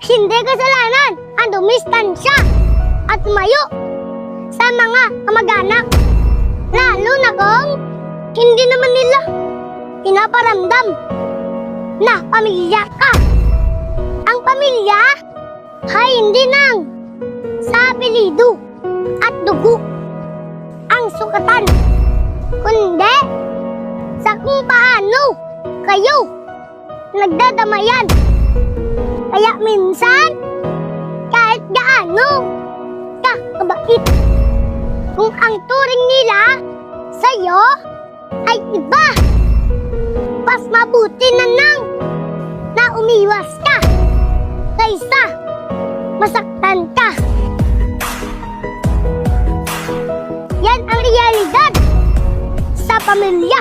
Hindi kasalanan ang dumistansya at tumayo sa mga kamag-anak. Lalo na kung hindi naman nila pinaparamdam na pamilya ka. Ang pamilya ay hindi nang sa apelyido at dugo ang sukatan, kundi sa kung paano kayo nagdadamayan. Kaya minsan, kahit gaano ka kabait, kung ang turing nila sa'yo ay iba, mas mabuti na nang na umiwas ka kaysa masaktan ka. Yan ang realidad sa pamilya.